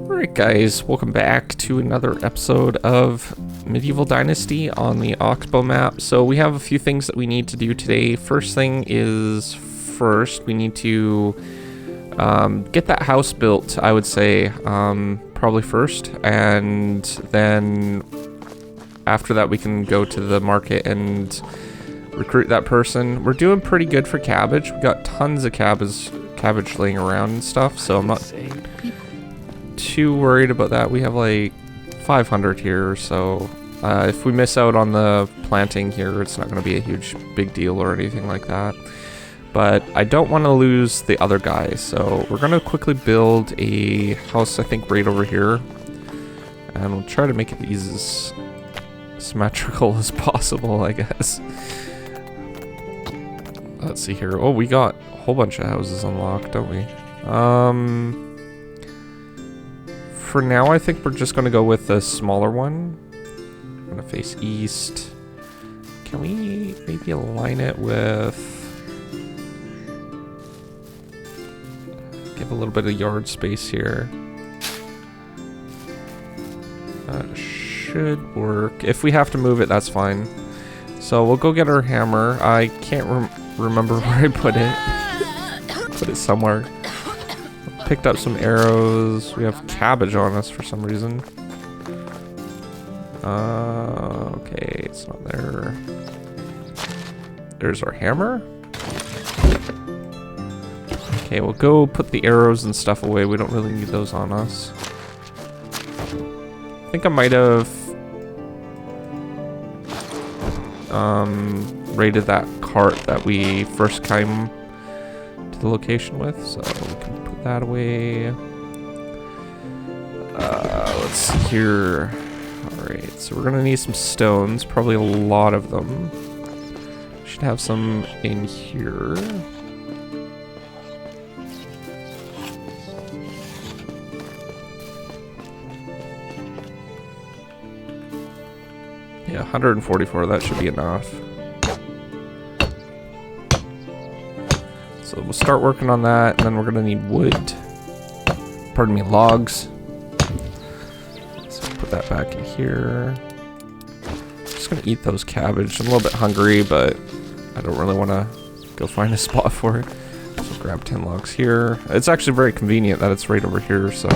Alright guys, welcome back to another episode of Medieval Dynasty on the Oxbow map. So we have a few things that we need to do today. First thing is, we need to get that house built, I would say, probably first. And then after that we can go to the market and recruit that person. We're doing pretty good for cabbage. We got tons of cabbage laying around and stuff, so I'm not too worried about that. We have like 500 here, so if we miss out on the planting here, it's not going to be a big deal or anything like that. But I don't want to lose the other guy, so we're going to quickly build a house, I think, right over here. And we'll try to make it as symmetrical as possible, I guess. Let's see here. Oh, we got a whole bunch of houses unlocked, don't we? For now, I think we're just going to go with the smaller one. I'm going to face east. Can we maybe align it with... Give a little bit of yard space here. That should work. If we have to move it, that's fine. So we'll go get our hammer. I can't remember where I put it. Put it somewhere. Picked up some arrows. We have cabbage on us for some reason. Okay, it's not there. There's our hammer. Okay, we'll go put the arrows and stuff away. We don't really need those on us. I think I might have raided that cart that we first came to the location with, so we can put that away. Let's see here. Alright, so we're gonna need some stones, probably a lot of them. Should have some in here. Yeah, 144, that should be enough. So we'll start working on that, and then we're gonna need wood. Pardon me, logs. So put that back in here. Just gonna eat those cabbage. I'm a little bit hungry, but I don't really want to go find a spot for it. So grab 10 logs here. It's actually very convenient that it's right over here, so...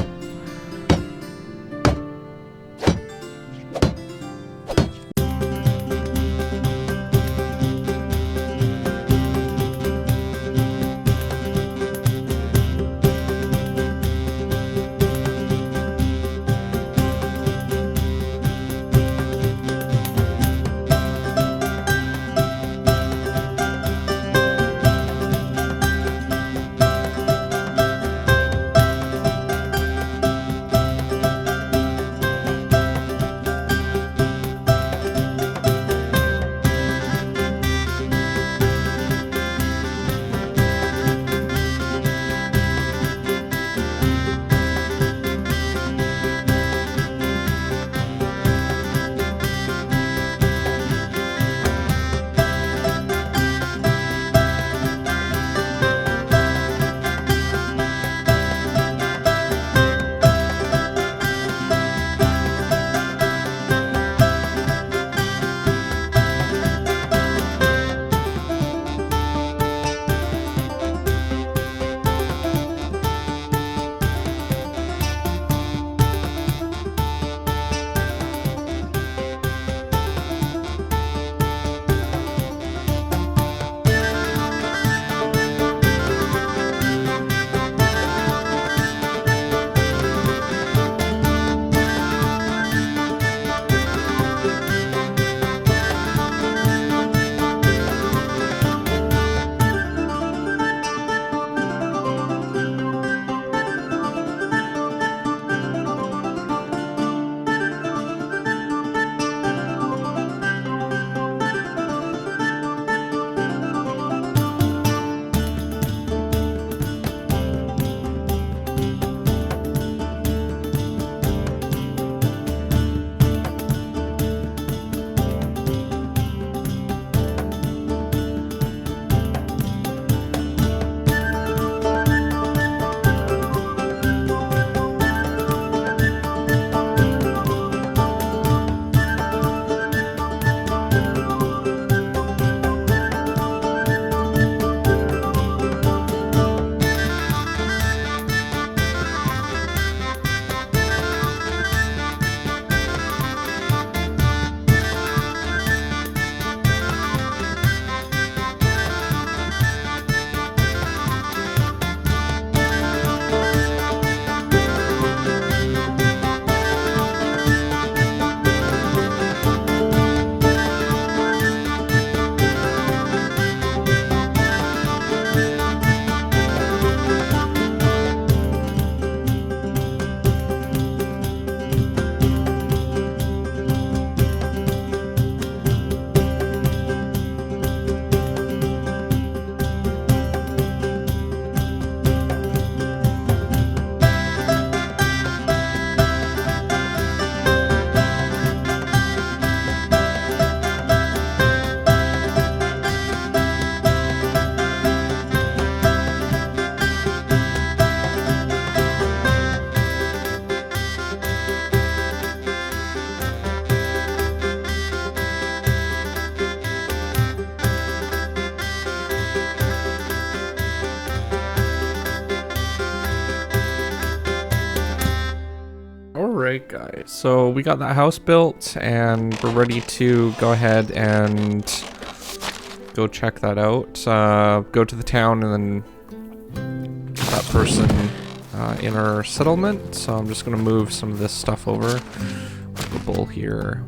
Alright guys, so we got that house built and we're ready to go ahead and go check that out. Go to the town and then get that person in our settlement. So I'm just going to move some of this stuff over. The bull here.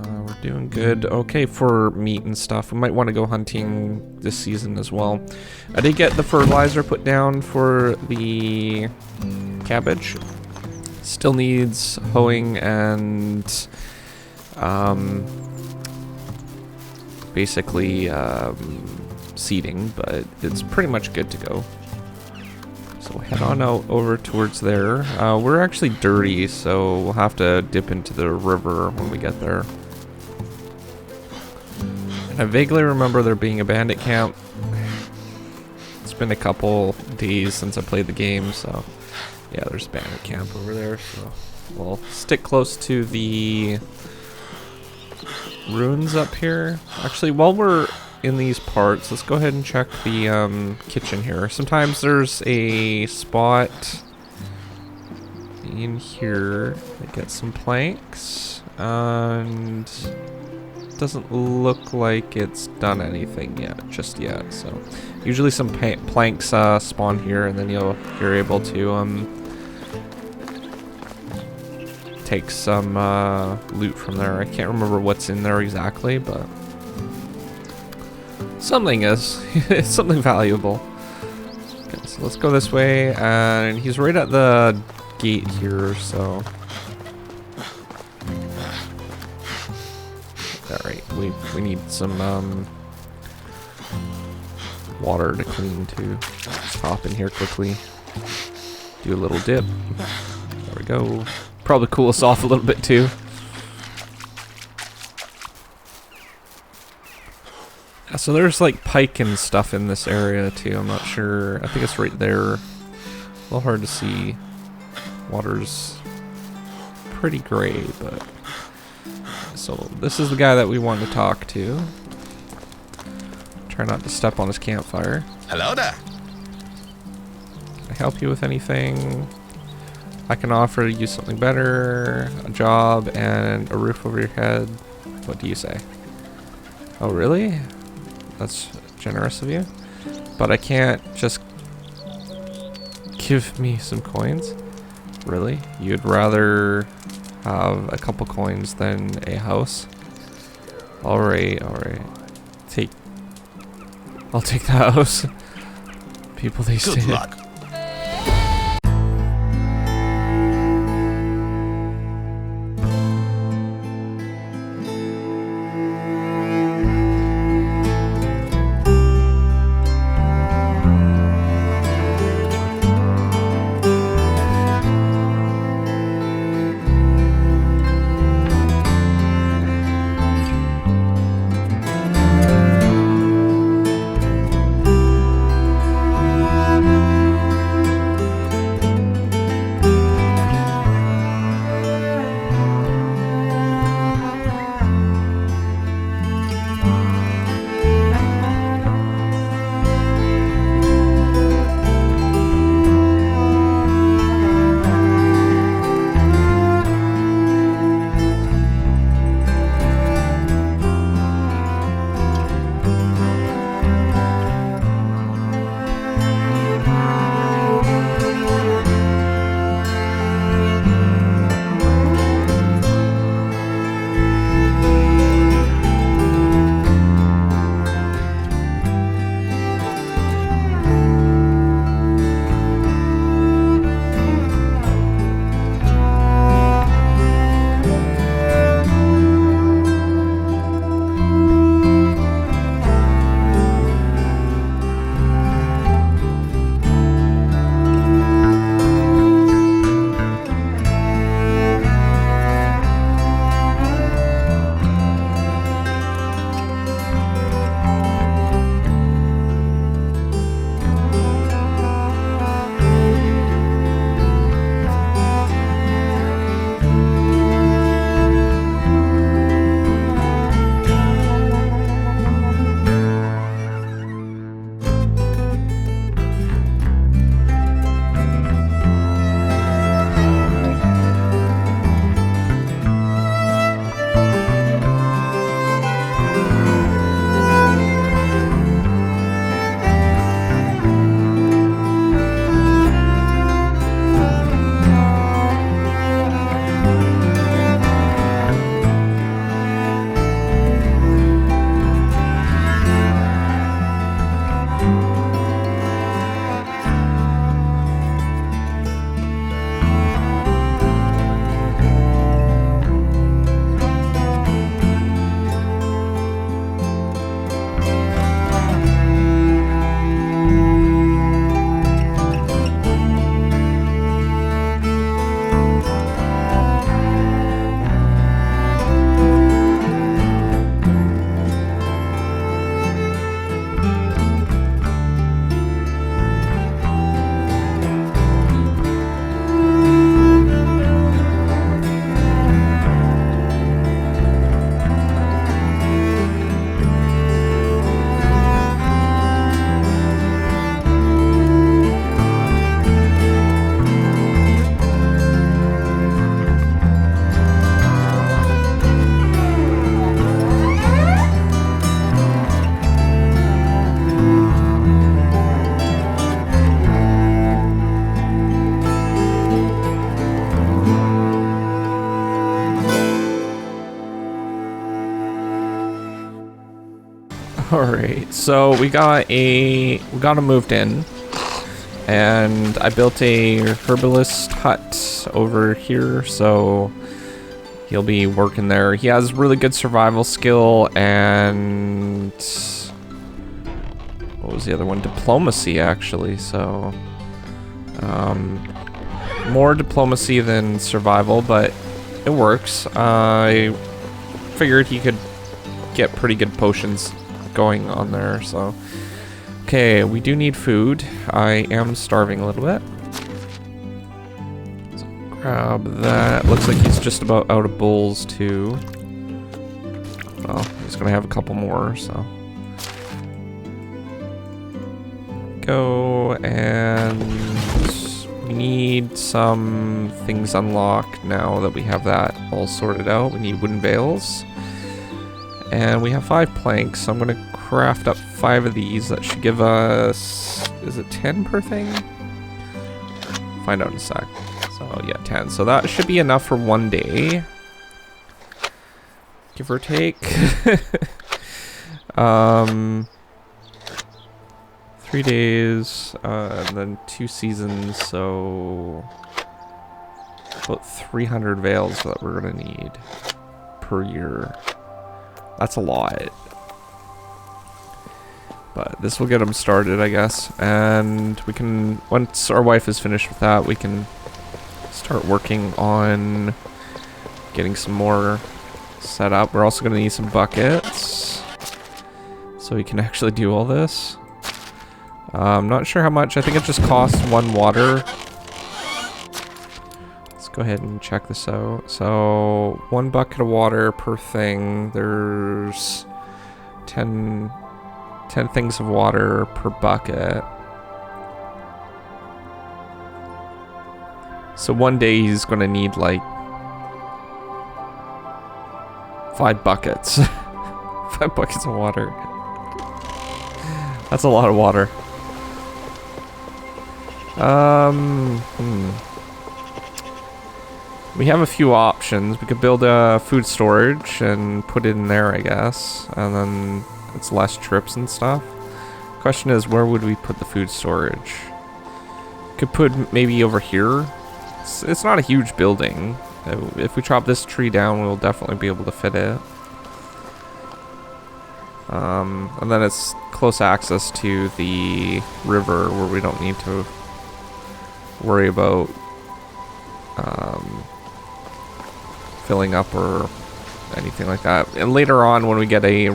We're doing good. Okay, for meat and stuff. We might want to go hunting this season as well. I did get the fertilizer put down for the cabbage. Still needs hoeing and basically seeding, but it's pretty much good to go. So head on out over towards there. We're actually dirty, so we'll have to dip into the river when we get there. And I vaguely remember there being a bandit camp. It's been a couple days since I played the game, so yeah, there's a bandit camp over there. So we'll stick close to the ruins up here. Actually, while we're in these parts, let's go ahead and check the kitchen here. Sometimes there's a spot in here to get some planks, and it doesn't look like it's done anything just yet. So usually some planks spawn here, and then you're able to take some loot from there. I can't remember what's in there exactly, but something is. It's something valuable. Okay, so let's go this way, and he's right at the gate here, so alright, we need some water to clean too. Let's hop in here quickly. Do a little dip. There we go. Probably cool us off a little bit too. So there's like pike and stuff in this area too. I'm not sure. I think it's right there. A little hard to see. Water's pretty gray, but so this is the guy that we want to talk to. Try not to step on his campfire. Hello there. Can I help you with anything? I can offer you something better, a job, and a roof over your head. What do you say? Oh, really? That's generous of you. But I can't just give me some coins? Really? You'd rather have a couple coins than a house? Alright, alright. I'll take the house. People these days. Good luck. Alright, so we got him moved in. And I built a herbalist hut over here, so he'll be working there. He has really good survival skill and what was the other one? Diplomacy, actually. So more diplomacy than survival, but it works. I figured he could get pretty good potions going on there, so. Okay, we do need food. I am starving a little bit. So grab that. Looks like he's just about out of bowls too. Well, he's gonna have a couple more, so. Go, and we need some things unlocked now that we have that all sorted out. We need wooden veils. And we have 5 planks, so I'm gonna craft up 5 of these. That should give us, is it 10 per thing? Find out in a sec. So yeah, 10. So that should be enough for one day, give or take. 3 days, and then 2 seasons, so about 300 veils that we're gonna need per year. That's a lot. But this will get them started, I guess. And we can, once our wife is finished with that, we can start working on getting some more set up. We're also going to need some buckets, so we can actually do all this. I'm not sure how much. I think it just costs 1 water. Let's go ahead and check this out. So 1 bucket of water per thing. There's 10 things of water per bucket. So one day he's gonna need like 5 buckets. 5 buckets of water. That's a lot of water. We have a few options. We could build a food storage and put it in there, I guess. And then it's less trips and stuff. Question is, where would we put the food storage? Could put maybe over here. It's not a huge building. If we chop this tree down, we'll definitely be able to fit it. And then it's close access to the river where we don't need to worry about filling up or anything like that. And later on, when we get a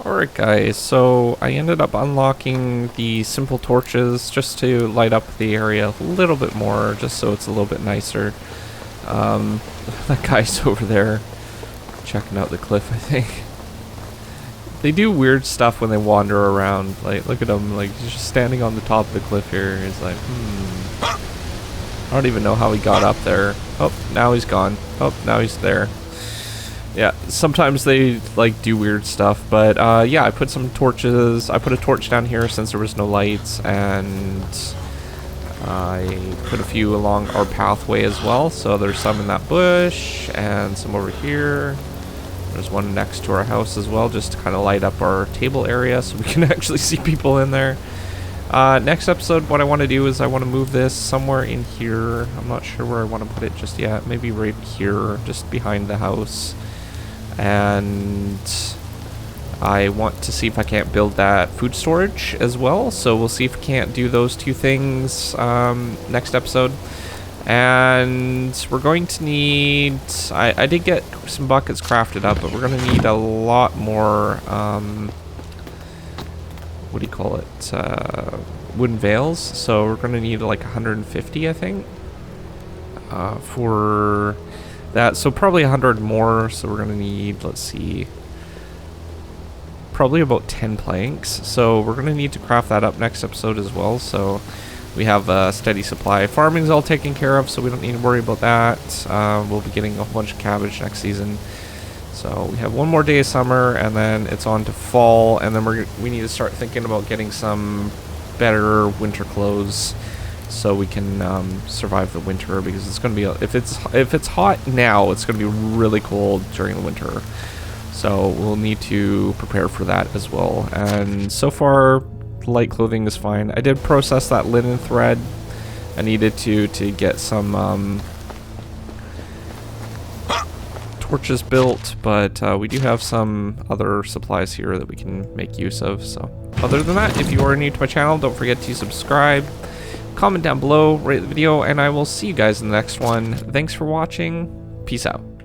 Alright guys, so I ended up unlocking the simple torches just to light up the area a little bit more, just so it's a little bit nicer. That guy's over there checking out the cliff, I think. They do weird stuff when they wander around. Like, look at him, like, he's just standing on the top of the cliff here. He's like, I don't even know how he got up there. Oh, now he's gone. Oh, now he's there. Yeah, sometimes they, like, do weird stuff. But, yeah, I put some torches. I put a torch down here since there was no lights. And I put a few along our pathway as well. So there's some in that bush and some over here. There's one next to our house as well, just to kind of light up our table area so we can actually see people in there. Next episode, what I want to do is I want to move this somewhere in here. I'm not sure where I want to put it just yet. Maybe right here, just behind the house. And I want to see if I can't build that food storage as well. So we'll see if we can't do those two things next episode. And we're going to need, I did get some buckets crafted up, but we're going to need a lot more, what do you call it, wooden veils. So we're going to need like 150, I think, for that. So probably 100 more. So we're going to need, let's see, probably about 10 planks. So we're going to need to craft that up next episode as well. So we have a steady supply. Farming's all taken care of, so we don't need to worry about that. We'll be getting a whole bunch of cabbage next season. So we have one more day of summer, and then it's on to fall, and then we need to start thinking about getting some better winter clothes so we can survive the winter, because it's going to be, if it's hot now, it's going to be really cold during the winter. So we'll need to prepare for that as well. And so far, light clothing is fine. I did process that linen thread. I needed to get some torches built, but we do have some other supplies here that we can make use of. So other than that, if you are new to my channel, don't forget to subscribe, comment down below, rate the video, and I will see you guys in the next one. Thanks for watching. Peace out.